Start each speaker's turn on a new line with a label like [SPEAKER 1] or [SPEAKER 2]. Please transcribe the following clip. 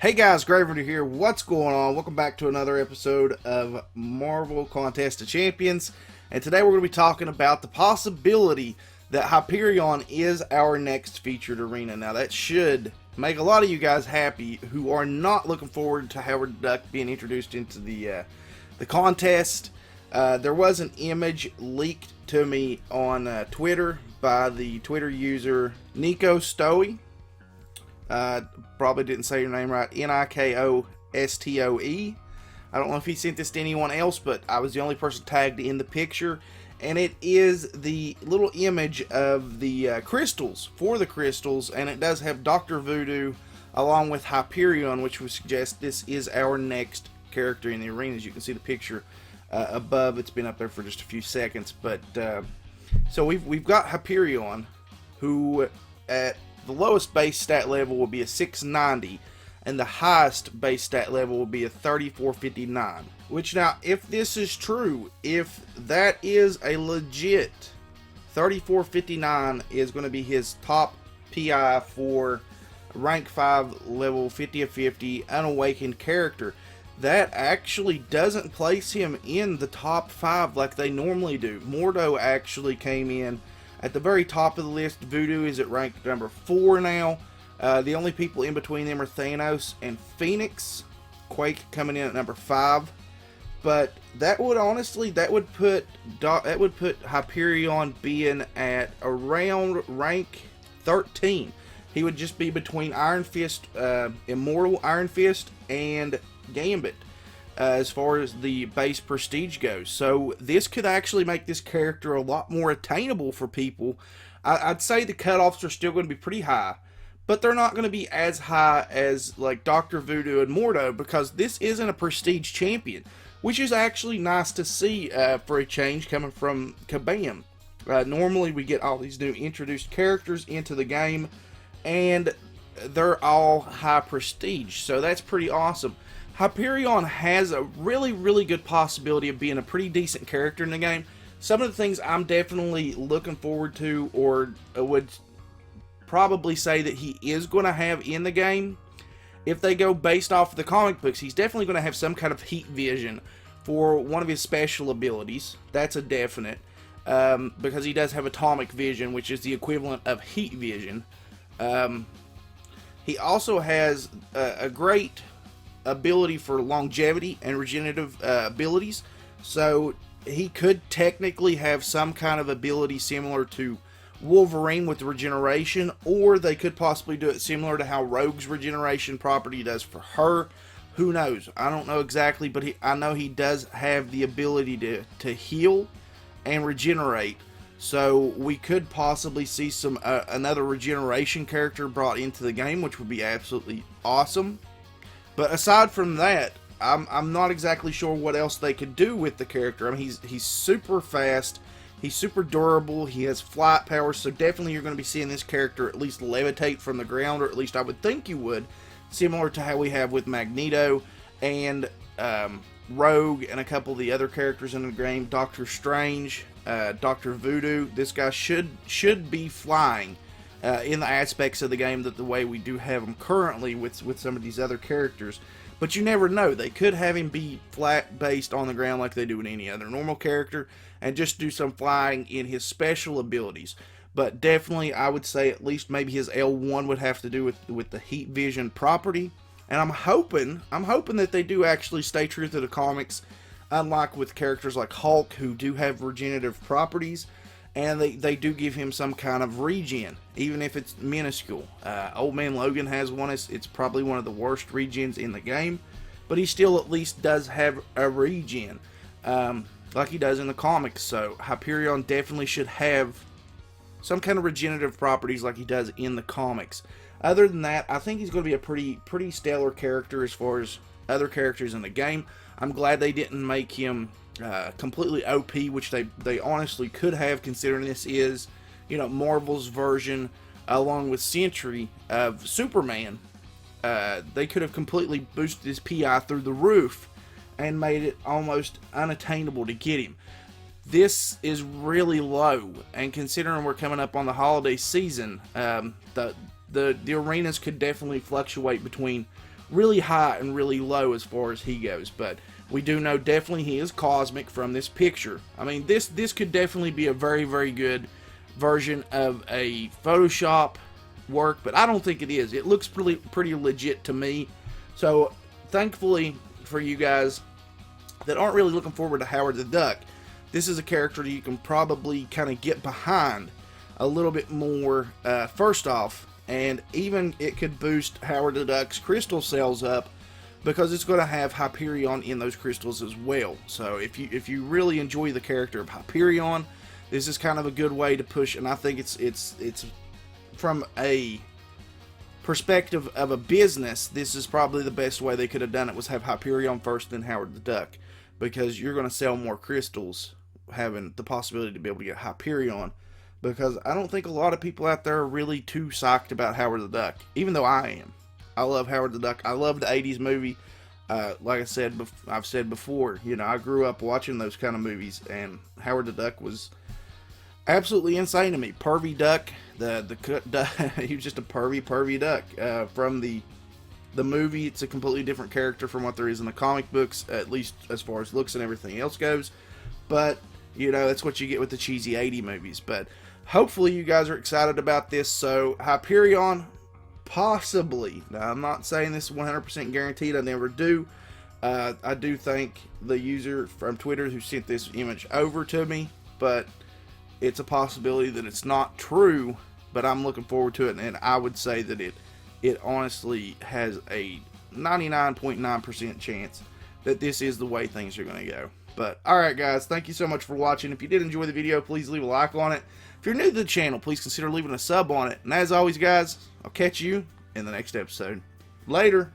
[SPEAKER 1] Hey guys, Graver here. What's going on? Welcome back to another episode of Marvel Contest of Champions. And today we're going to be talking about the possibility that Hyperion is our next featured arena. Now that should make a lot of you guys happy who are not looking forward to Howard the Duck being introduced into the contest. There was an image leaked to me on Twitter by the Twitter user Nico Stowe. Probably didn't say your name right. Nikostoe. I don't know if he sent this to anyone else, but I was the only person tagged in the picture. And it is the little image of the crystals, for the crystals. And it does have Dr. Voodoo along with Hyperion, which would suggest this is our next character in the arena. As you can see the picture above. It's been up there for just a few seconds. But so we've got Hyperion, who at the lowest base stat level will be a 690, and the highest base stat level will be a 3459. Which now, if this is true, if that is a legit 3459 is going to be his top PI for rank 5 level 50 of 50 unawakened character, that actually doesn't place him in the top 5 like they normally do. Mordo actually came in at the very top of the list. Voodoo is at rank number 4 now. The only people in between them are Thanos and Phoenix. Quake coming in at number 5. But that would honestly, that would put Hyperion being at around rank 13. He would just be between Iron Fist, Immortal Iron Fist, and Gambit as far as the base prestige goes. So this could actually make this character a lot more attainable for people. I'd say the cutoffs are still going to be pretty high, but they're not going to be as high as like Dr. Voodoo and Mordo, because this isn't a prestige champion, which is actually nice to see for a change coming from Kabam. Normally we get all these new introduced characters into the game, and they're all high prestige, so that's pretty awesome. Hyperion has a really, really good possibility of being a pretty decent character in the game. Some of the things I'm definitely looking forward to, or would probably say that he is going to have in the game, if they go based off of the comic books, he's definitely going to have some kind of heat vision for one of his special abilities. That's a definite, because he does have atomic vision, which is the equivalent of heat vision. He also has a great ability for longevity and regenerative abilities, so he could technically have some kind of ability similar to Wolverine with regeneration, or they could possibly do it similar to how Rogue's regeneration property does for her. Who knows? I don't know exactly, but I know he does have the ability to heal and regenerate, so we could possibly see some another regeneration character brought into the game, which would be absolutely awesome. But aside from that, I'm not exactly sure what else they could do with the character. I mean, he's super fast, he's super durable, he has flight powers, so definitely you're going to be seeing this character at least levitate from the ground, or at least I would think you would, similar to how we have with Magneto and Rogue and a couple of the other characters in the game. Doctor Strange, Dr. Voodoo, this guy should be flying in the aspects of the game that the way we do have him currently with some of these other characters. But you never know. They could have him be flat based on the ground like they do in any other normal character, and just do some flying in his special abilities. But definitely I would say at least maybe his L1 would have to do with the heat vision property. And I'm hoping that they do actually stay true to the comics, unlike with characters like Hulk, who do have regenerative properties. And they do give him some kind of regen, even if it's minuscule. Old Man Logan has one. It's probably one of the worst regens in the game, but he still at least does have a regen, like he does in the comics. So Hyperion definitely should have some kind of regenerative properties like he does in the comics. Other than that, I think he's going to be a pretty stellar character as far as other characters in the game. I'm glad they didn't make him completely OP, which they honestly could have, considering this is, Marvel's version along with Sentry of Superman. They could have completely boosted his PI through the roof and made it almost unattainable to get him. This is really low, and considering we're coming up on the holiday season, the arenas could definitely fluctuate between really high and really low as far as he goes. But we do know definitely he is cosmic from this picture. I mean, this could definitely be a very, very good version of a Photoshop work, but I don't think it is. It looks pretty legit to me. So thankfully for you guys that aren't really looking forward to Howard the Duck, this is a character that you can probably kind of get behind a little bit more first off, and even it could boost Howard the Duck's crystal sales up, because it's going to have Hyperion in those crystals as well. So if you really enjoy the character of Hyperion, this is kind of a good way to push. And I think it's from a perspective of a business, this is probably the best way they could have done it, was have Hyperion first, then Howard the Duck, because you're going to sell more crystals having the possibility to be able to get Hyperion. Because I don't think a lot of people out there are really too psyched about Howard the Duck, even though I am. I love Howard the Duck. I love the 80s movie. Like I said, I've said before, you know, I grew up watching those kind of movies, and Howard the Duck was absolutely insane to me. Pervy duck, he was just a pervy duck. From the movie, it's a completely different character from what there is in the comic books, at least as far as looks and everything else goes. But you know, that's what you get with the cheesy 80 movies. But hopefully you guys are excited about this. So Hyperion, possibly. Now, I'm not saying this is 100% guaranteed. I never do. I do thank the user from Twitter who sent this image over to me, but it's a possibility that it's not true. But I'm looking forward to it, and I would say that it honestly has a 99.9% chance that this is the way things are going to go. But alright guys, thank you so much for watching. If you did enjoy the video, please leave a like on it. If you're new to the channel, please consider leaving a sub on it. And as always guys, I'll catch you in the next episode. Later!